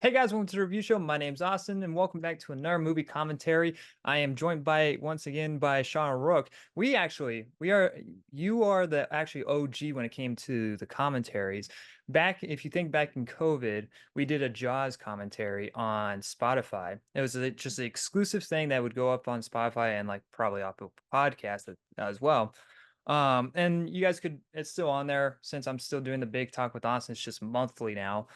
Hey guys, welcome to the review show. My name's Austin, and welcome back to another movie commentary. I am joined once again by Shaun and Rook. You are the actually OG when it came to the commentaries. If you think back in COVID, we did a Jaws commentary on Spotify. It was just an exclusive thing that would go up on Spotify and like probably Apple Podcast as well. And you guys it's still on there since I'm still doing the big talk with Austin. It's just monthly now.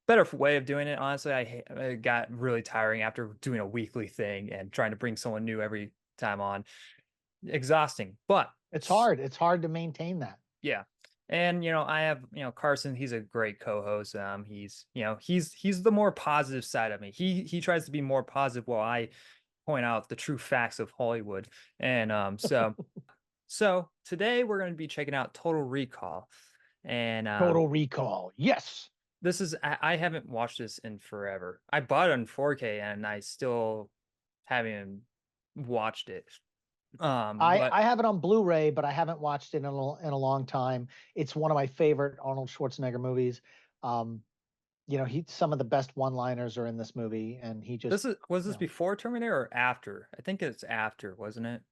Better way of doing it. Honestly, it got really tiring after doing a weekly thing and trying to bring someone new every time on. Exhausting, but It's hard. It's hard to maintain that. yeah. And I have Carson. He's a great co-host. He's the more positive side of me. He tries to be more positive while I point out the true facts of Hollywood. And so today we're going to be checking out Total Recall. And Total Recall. Yes. I haven't watched this in forever. I bought it in 4K and I still haven't watched it. But I have it on Blu-ray, but I haven't watched it in a long time. It's one of my favorite Arnold Schwarzenegger movies. Um, some of the best one-liners are in this movie, and he just, was you this know, before Terminator or after? I think it's after, wasn't it?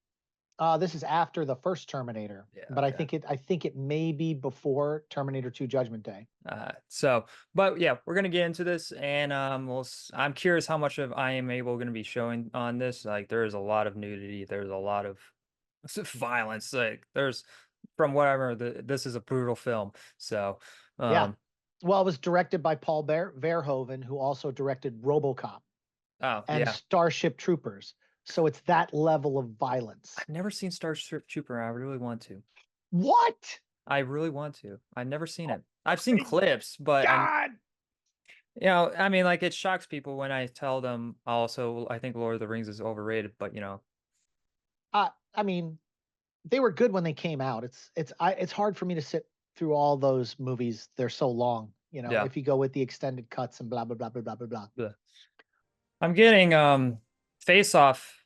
this is after the first Terminator, Yeah, but okay. I think it may be before Terminator 2 Judgment Day. But yeah, we're gonna get into this, and I'm curious how much of I am able going to be showing on this. Like, there's a lot of nudity, there's a lot of violence. Like, there's from whatever this is a brutal film. So, Yeah. um, Well, it was directed by Paul Verhoeven, who also directed RoboCop oh and yeah, Starship Troopers. So it's that level of violence. I've never seen Starship Trooper. I really want to. What? I really want to. I've never seen Oh it. I've seen my clips, but God. I mean, like, it shocks people when I tell them also I think Lord of the Rings is overrated, but I mean, they were good when they came out. It's hard for me to sit through all those movies. They're so long, yeah. if you go with the extended cuts and blah blah blah blah blah blah blah. Ugh. I'm getting face off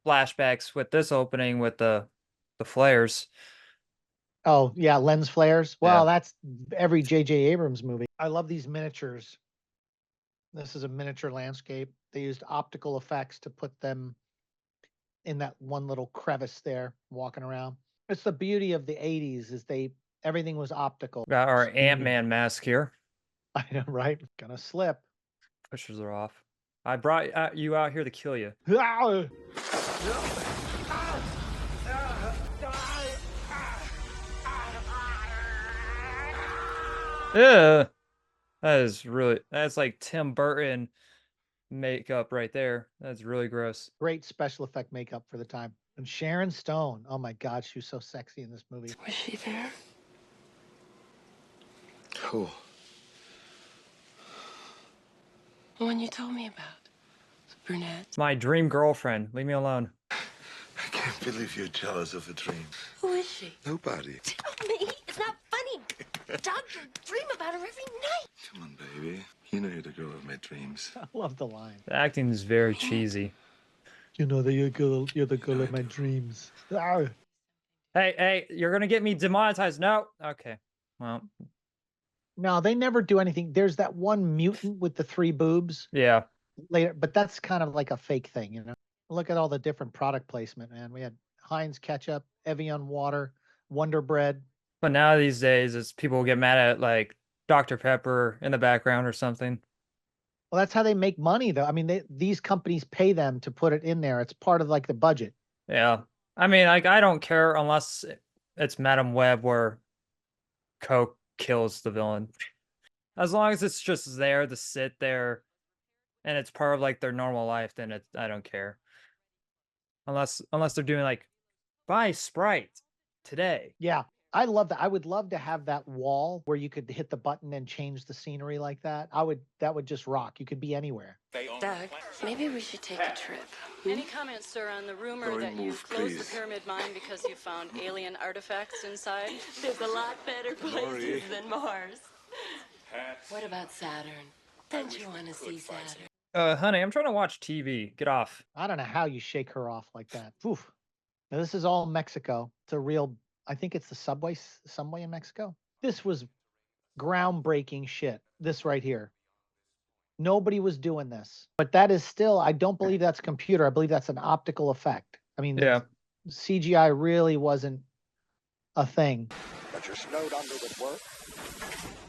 flashbacks with this opening with the flares. Oh, yeah, lens flares. Yeah. Well, that's every J.J. Abrams movie. I love these miniatures. This is a miniature landscape. They used optical effects to put them in that one little crevice there walking around. It's the beauty of the 80s is everything was optical. Got our Speed. Ant-Man mask here. I know, right? Gonna slip. Pushers are off. I brought you out here to kill you. Yeah. That's like Tim Burton makeup right there. That's really gross. Great special effect makeup for the time. And Sharon Stone. Oh my God, she was so sexy in this movie. Was she there? Who? The one you told me about. The brunette. My dream girlfriend. Leave me alone. I can't believe you're jealous of a dream. Who is she? Nobody. Tell me. It's not funny. Doctor, dream about her every night. Come on, baby. You know you're the girl of my dreams. I love the line. The acting is very cheesy. You know that you're the girl of my dreams. Hey, hey, you're gonna get me demonetized. No. Okay. Well, No, they never do anything. There's that one mutant with the 3 boobs yeah. later, but that's kind of like a fake thing. Look at all the different product placement, man. We had Heinz ketchup, Evian water, Wonder Bread. But now these days, it's people get mad at like Dr. Pepper in the background or something. Well, that's how they make money, though. I mean, these companies pay them to put it in there. It's part of like the budget. Yeah. I mean, like, I don't care unless it's Madam Web where Coke kills the villain. As long as it's just there to sit there and it's part of like their normal life, then I don't care. Unless they're doing like buy Sprite today. Yeah, I love that. I would love to have that wall where you could hit the button and change the scenery like that. That would just rock. You could be anywhere. Doug, maybe we should take a trip. Any comments, sir, on the rumor Dory, that move, you've closed please. the pyramid mine because you found alien artifacts inside? There's a lot better places Dory. than Mars. What about Saturn? Don't you want to see Saturn? Honey, I'm trying to watch TV. Get off. I don't know how you shake her off like that. Oof. Now, this is all Mexico. It's a real, I think it's the subway in Mexico. This was groundbreaking shit. This right here. Nobody was doing this. But that is still, I don't believe that's a computer. I believe that's an optical effect. I mean, Yeah. CGI really wasn't a thing. But you're snowed under with work?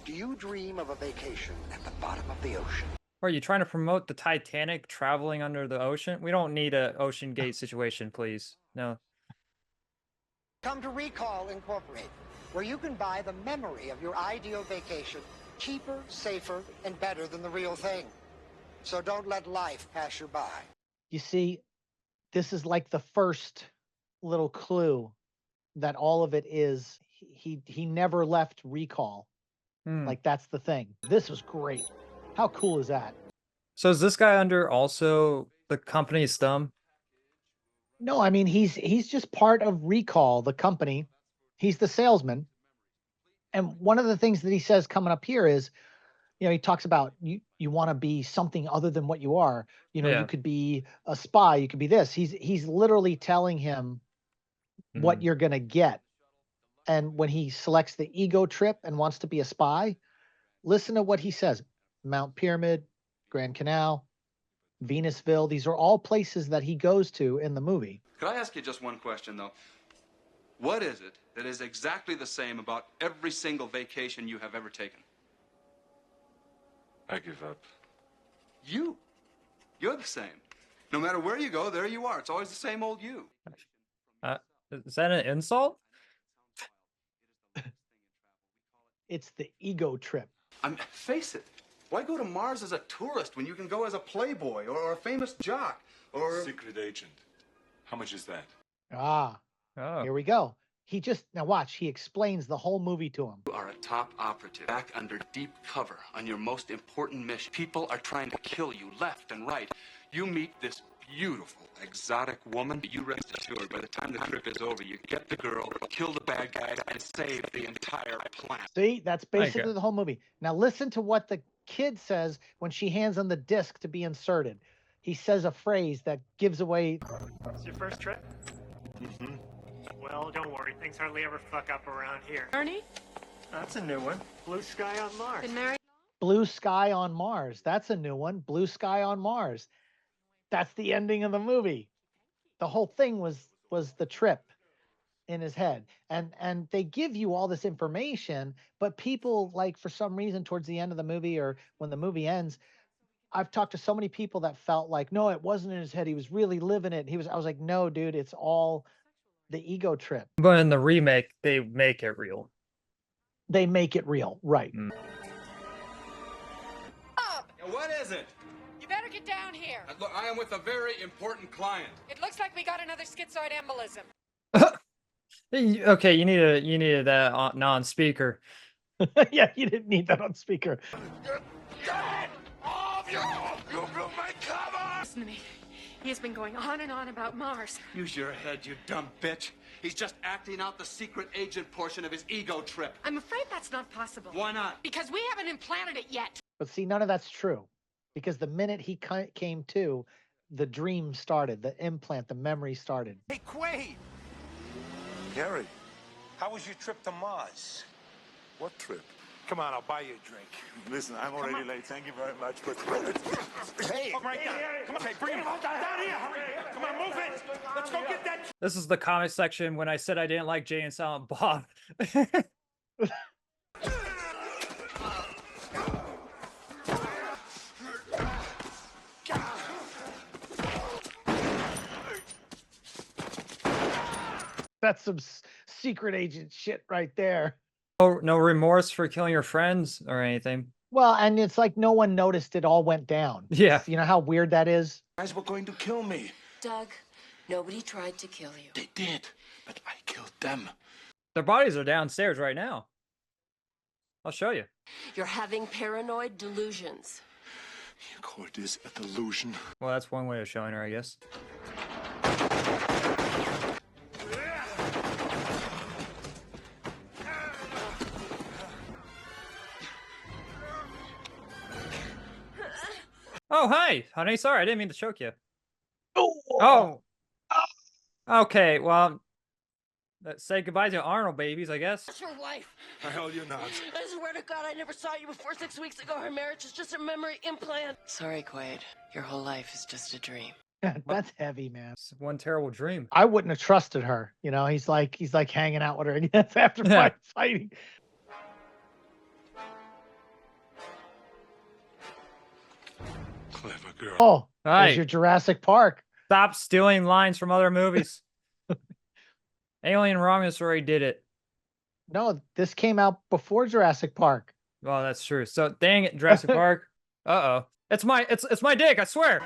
Do you dream of a vacation at the bottom of the ocean? Are you trying to promote the Titanic traveling under the ocean? We don't need a Ocean Gate situation, please. No. Come to Recall Incorporated, where you can buy the memory of your ideal vacation cheaper, safer, and better than the real thing. So don't let life pass you by. You see, this is like the first little clue that all of it is he never left Recall. Like, that's the thing. This was great. How cool is that? So is this guy under also the company's thumb? No, I mean he's just part of Recall, the company. He's the salesman. And one of the things that he says coming up here is, he talks about you want to be something other than what you are. You Yeah. could be a spy, you could be this. He's literally telling him what you're gonna get. And when he selects the ego trip and wants to be a spy, listen to what he says. Mount Pyramid, Grand Canal, Venusville, these are all places that he goes to in the movie. Could I ask you just one question, though? What is it that is exactly the same about every single vacation you have ever taken? I give up. You're the same. No matter where you go, there you are. It's always the same old you. Is that an insult? It's the ego trip. Face it. Why go to Mars as a tourist when you can go as a playboy or a famous jock or... Secret agent. How much is that? Here we go. Now watch, he explains the whole movie to him. You are a top operative, back under deep cover on your most important mission. People are trying to kill you left and right. You meet this beautiful, exotic woman. You rest assured by the time the trip is over, you get the girl, kill the bad guy, and save the entire planet. See, that's basically the whole movie. Now listen to what the kid says when she hands him the disc to be inserted. He says a phrase that gives away. It's your first trip? Mm-hmm. Well, don't worry. Things hardly ever fuck up around here. Ernie? That's a new one. Blue sky on Mars. Been married? Blue Sky on Mars. That's a new one. Blue Sky on Mars. That's the ending of the movie. The whole thing was the trip in his head. And they give you all this information, but people, like, for some reason towards the end of the movie or when the movie ends, I've talked to so many people that felt like, no, it wasn't in his head. He was really living it. I was like, no, dude, it's all the ego trip. But in the remake, they make it real. They make it real, right? What is it? You better get down here. Look, I am with a very important client. It looks like we got another schizoid embolism. Okay, you needed that on speaker. Yeah, you didn't need that on speaker. You blew my cover! Listen to me. He has been going on and on about Mars. Use your head, you dumb bitch. He's just acting out the secret agent portion of his ego trip. I'm afraid that's not possible. Why not? Because we haven't implanted it yet. But see, none of that's true. Because the minute he came to, the dream started, the implant, the memory started. Hey, Quaid! Gary, How was your trip to Mars? what trip? Come on, I'll buy you a drink. Listen, I'm already late. Thank you very much, but... Hey! Right down. Come on, hey, bring him down here. Hurry. Come on, move it. Let's go get that... This is the comic section when I said I didn't like Jay and Silent Bob. That's some secret agent shit right there. No remorse for killing your friends or anything. Well, and it's like no one noticed it all went down. Yeah. You know how weird that is? You guys were going to kill me. Doug, nobody tried to kill you. They did, but I killed them. Their bodies are downstairs right now. I'll show you. You're having paranoid delusions. You call this a delusion? Well, that's one way of showing her, I guess. Oh, hi, honey. Sorry, I didn't mean to choke you. Oh. Okay, well, Say goodbye to Arnold babies, I guess. That's your wife. Hell, you're not. I swear to God, I never saw you before 6 weeks ago. Her marriage is just a memory implant. Sorry, Quaid. Your whole life is just a dream. That's heavy, man. It's one terrible dream. I wouldn't have trusted her. You know, he's like hanging out with her again after Yeah. fighting. Clever girl. Oh, Right. there's your Jurassic Park. Stop stealing lines from other movies. Alien Romulus already did it. No, this came out before Jurassic Park. Well, that's true. So dang it, Jurassic Park. Uh-oh. It's my dick, I swear.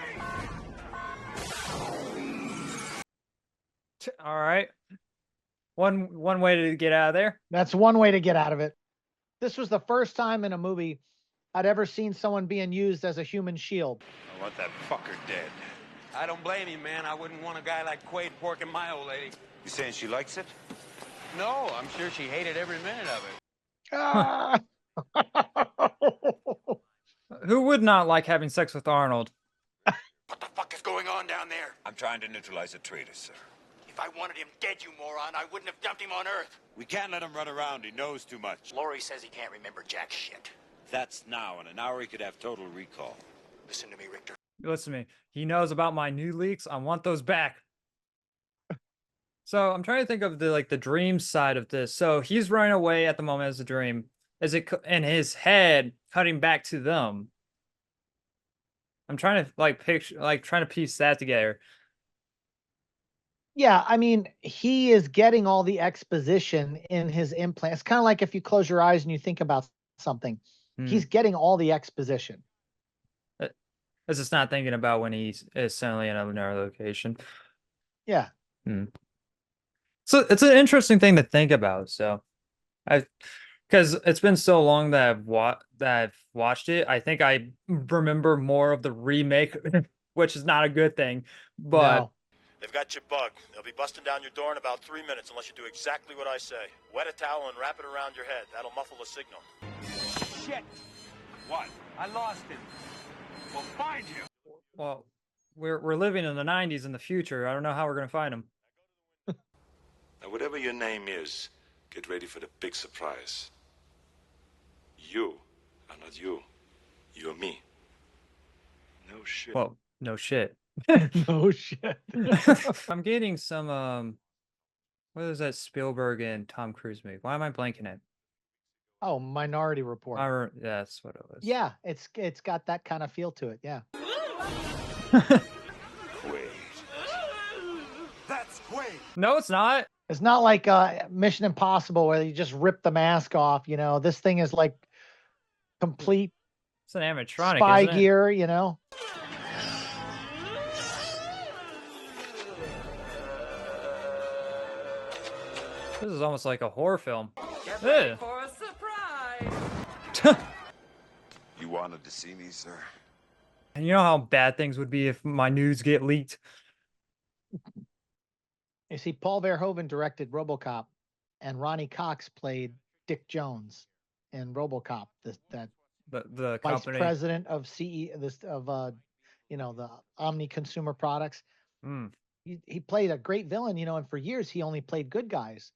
All right. One way to get out of there. That's one way to get out of it. This was the first time in a movie I'd ever seen someone being used as a human shield. I want that fucker dead. I don't blame you, man. I wouldn't want a guy like Quaid porking my old lady. You saying she likes it? No, I'm sure she hated every minute of it. Ah! Who would not like having sex with Arnold? What the fuck is going on down there? I'm trying to neutralize a traitor, sir. If I wanted him dead, you moron, I wouldn't have dumped him on Earth. We can't let him run around. He knows too much. Laurie says he can't remember jack shit. That's now. In an hour, he could have total recall. Listen to me, Richter. Listen to me. He knows about my new leaks. I want those back. So I'm trying to think of the dream side of this. So he's running away at the moment as a dream. Is it in his head cutting back to them? I'm trying to picture, trying to piece that together. Yeah, I mean, he is getting all the exposition in his implant. It's kind of like if you close your eyes and you think about something. He's getting all the exposition. It's just not thinking about when he's suddenly in another location. Yeah. So it's an interesting thing to think about. So because it's been so long that I've watched it, I think I remember more of the remake, which is not a good thing. But No. They've got you bugged. They'll be busting down your door in about 3 minutes unless you do exactly what I say. Wet a towel and wrap it around your head. That'll muffle the signal. Shit! What? I lost him. We'll find you. well, we're living in the 90s in the future. I don't know how we're gonna find him. Now, whatever your name is, get ready for the big surprise. You are not you. You're me. No shit. Well, no shit. No shit. I'm getting some what is that Spielberg and Tom Cruise movie? Why am I blanking it? Oh, Minority Report. Yeah, that's what it was. Yeah, it's got that kind of feel to it. Yeah. Wait. That's Quaid. No, it's not. It's not like Mission Impossible where you just rip the mask off. You know, this thing is like complete It's an animatronic, spy isn't it? gear. You know. This is almost like a horror film. Get ready Ugh. for a surprise. You wanted to see me, sir? And you know how bad things would be if my news get leaked? You see, Paul Verhoeven directed RoboCop, and Ronnie Cox played Dick Jones in RoboCop. That The vice company. president of the Omni Consumer Products. Mm. He played a great villain, and for years he only played good guys.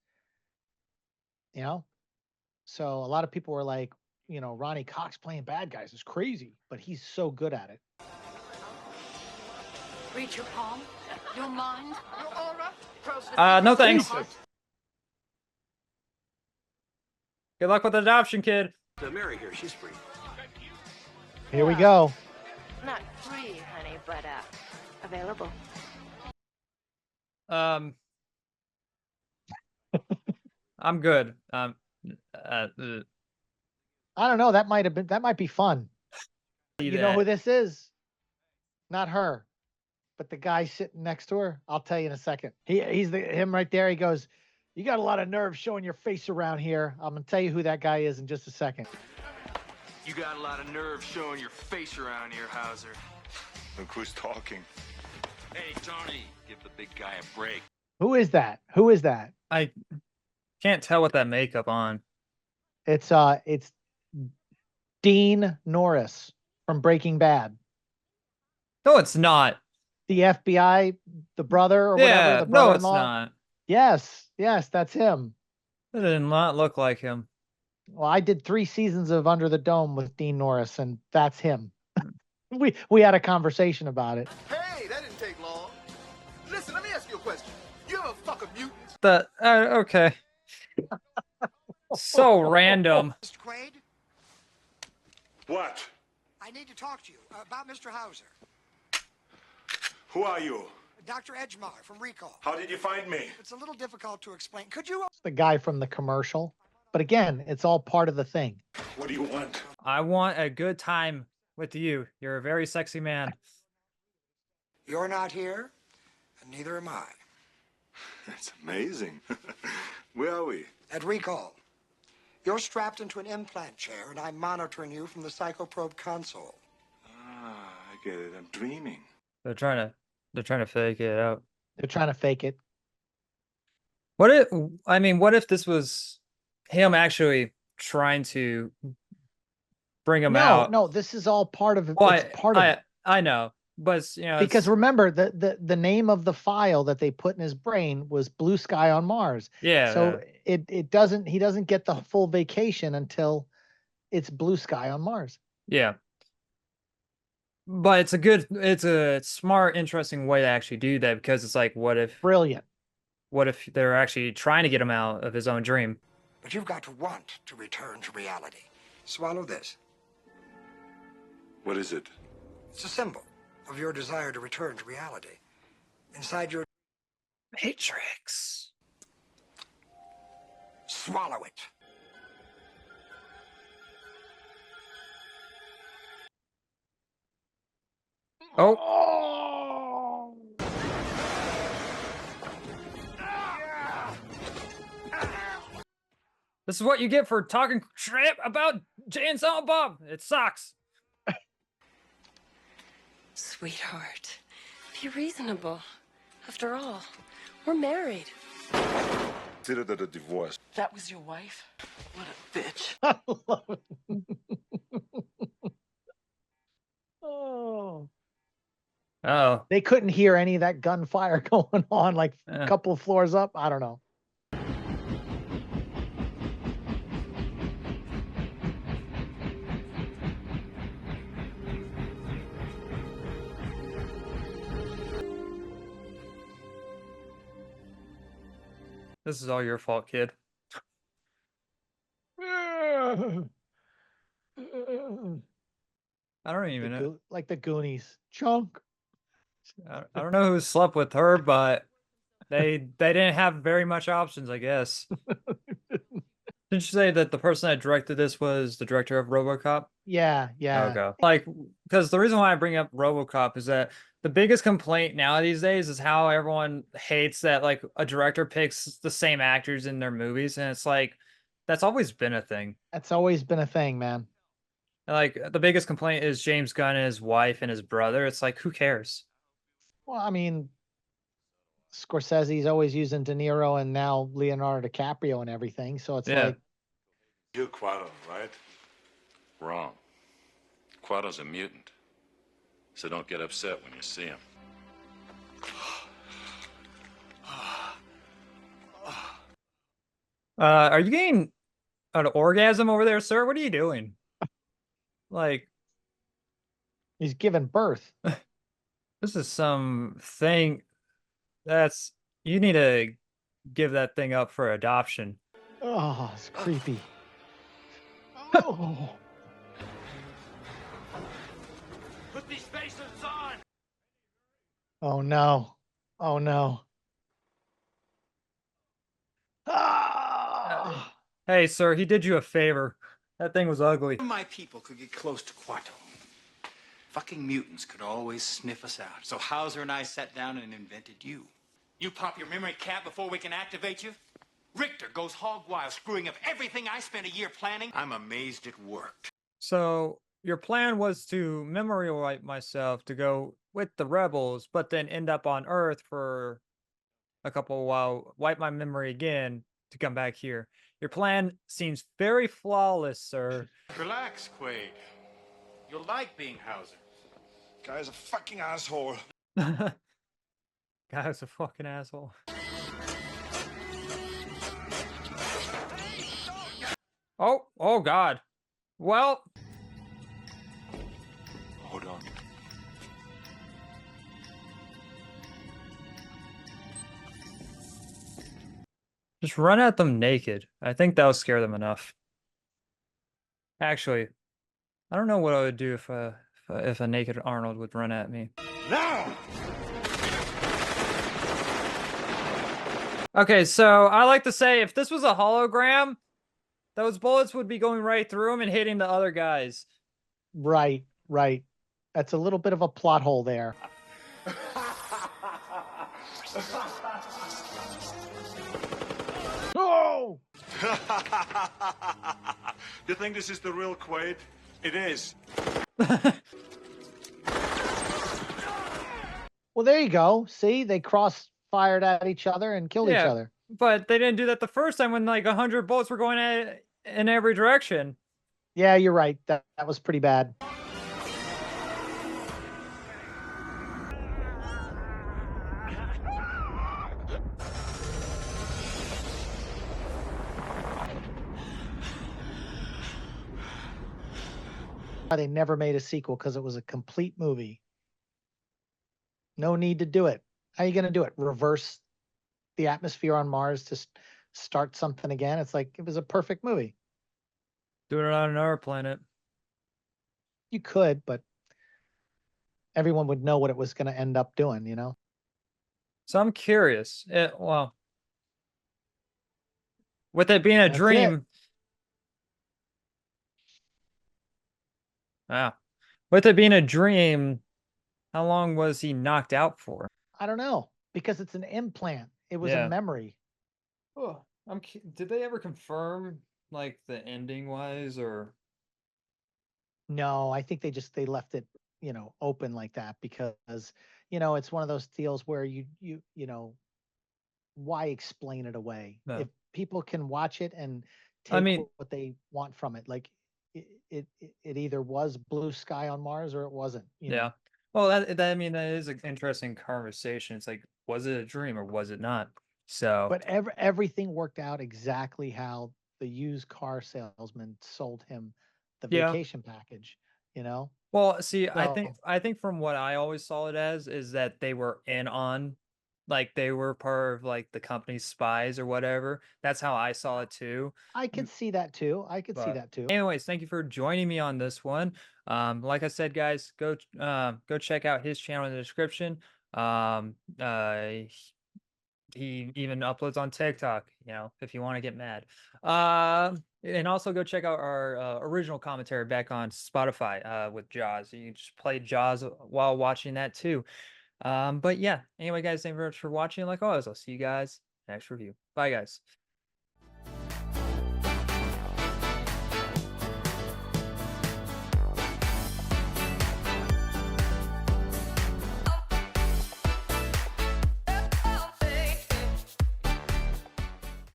So a lot of people were like, Ronnie Cox playing bad guys is crazy, but he's so good at it. Read your palm, your mind, your aura. No thanks. Good luck with the adoption, kid. Mary here, she's free. Here we go. Not free, honey, but available. I'm good. I don't know. That might be fun. You know who this is? Not her, but the guy sitting next to her. I'll tell you in a second. He's him right there. He goes, "You got a lot of nerve showing your face around here." I'm gonna tell you who that guy is in just a second. You got a lot of nerve showing your face around here, Hauser. Look who's talking. Hey, Tony, give the big guy a break. Who is that? Who is that? I can't tell with that makeup on. It's Dean Norris from Breaking Bad. No, it's not. The FBI, the brother or Yeah, whatever. The no, it's brother-in-law. not. Yes. Yes, that's him. That did not look like him. Well, I did 3 seasons of Under the Dome with Dean Norris, and that's him. We had a conversation about it. Hey, that didn't take long. Listen, let me ask you a question. You ever fuck a mutant? Okay. So random. Mr. Quaid, What? I need to talk to you about Mr. Hauser. Who are you? Dr. Edgemar from Recall. How did you find me? It's a little difficult to explain. Could you... The guy from the commercial. But again, it's all part of the thing. What do you want? I want a good time with you. You're a very sexy man. You're not here, and neither am I. That's amazing. Where are we? At Recall. You're strapped into an implant chair, and I'm monitoring you from the psychoprobe console. Ah, I get it. I'm dreaming. They're trying to fake it out. They're trying to fake it. What if this was him actually trying to bring him out? No, this is all part of it. Well, It's part of it. I know, but because remember the name of the file that they put in his brain was Blue Sky on Mars. Yeah. So he doesn't get the full vacation until it's Blue Sky on Mars. Yeah. But it's a smart, interesting way to actually do that, because it's like, brilliant. What if they're actually trying to get him out of his own dream? But you've got to want to return to reality. Swallow this. What is it? It's a symbol of your desire to return to reality. Inside your Matrix. Swallow it. Oh. This is what you get for talking crap about Jay and Silent Bob. It sucks. Sweetheart, be reasonable. After all, we're married. Consider that a divorce. That was your wife? What a bitch. I love it. Oh. Oh. They couldn't hear any of that gunfire going on like a couple of floors up. I don't know. This is all your fault, kid. I don't even know. Like the Goonies. Chunk. I don't know who slept with her, but they didn't have very much options, I guess. Didn't you say that the person that directed this was the director of RoboCop? Yeah. Okay. Like, because the reason why I bring up RoboCop is that the biggest complaint now these days is how everyone hates that, like, a director picks the same actors in their movies, and it's like, that's always been a thing. That's always been a thing, man. Like, the biggest complaint is James Gunn and his wife and his brother. It's like, who cares? Well, I mean, Scorsese's always using De Niro and now Leonardo DiCaprio and everything, so it's like... You're Quado, right? Wrong. Quado's a mutant. So don't get upset when you see him. Are you getting an orgasm over there, sir? What are you doing? Like... He's giving birth. This is something that's... You need to give that thing up for adoption. Oh, it's creepy. Oh. Put these faces on! Oh no. Oh no. Ah! Hey, sir, he did you a favor. That thing was ugly. My people could get close to Quato. Fucking mutants could always sniff us out. So Hauser and I sat down and invented you. You pop your memory cap before we can activate you? Richter goes hog wild, screwing up everything I spent a year planning. I'm amazed it worked. So your plan was to memory wipe myself to go with the rebels, but then end up on Earth for a couple of while, wipe my memory again to come back here. Your plan seems very flawless, sir. Relax, Quaid. You'll like being Hauser. Guy's a fucking asshole. Guy's a fucking asshole. Oh God. Well, Hold on. just run at them naked. I think that'll scare them enough. Actually, I don't know what I would do if a naked Arnold would run at me. Now! Okay, so I like to say if this was a hologram, those bullets would be going right through him and hitting the other guys. Right, right. That's a little bit of a plot hole there. Oh! You think this is the real Quaid? It is. Well, there you go. See, they cross-fired at each other and killed each Yeah, other. but they didn't do that the first time when like 100 bullets were going at in every direction. Yeah, you're right. That was pretty bad. They never made a sequel because it was a complete movie. No need to do it. How are you going to do it? Reverse the atmosphere on Mars to start something again? It's like it was a perfect movie. Doing it on another planet. You could, but everyone would know what it was going to end up doing, you know? So I'm curious. Well, with it being a That's it. dream. Wow. With it being a dream, how long was he knocked out for? I don't know because it's an implant. It was a Yeah. memory. Oh, did they ever confirm like the ending wise or? No, I think they left it, open like that because, it's one of those deals where why explain it away? No. If people can watch it and I take mean, what they want from it, like it either was blue sky on Mars or it wasn't, you yeah. know. Well, I mean, that is an interesting conversation. It's like, was it a dream or was it not? So, But everything worked out exactly how the used car salesman sold him the yeah. vacation package, you know? Well, see, So I think from what I always saw it as is that they were in on, like they were part of like the company's spies or whatever. That's how I saw it too. I could see that too. I could see But that too. anyways, thank you for joining me on this one. Like I said, guys, go check out his channel in the description. Um, he even uploads on TikTok, if you want to get mad. And also go check out our original commentary back on Spotify with Jaws. You can just play Jaws while watching that too. But yeah, anyway, guys, thank you very much for watching. Like always, I'll see you guys next review. Bye, guys.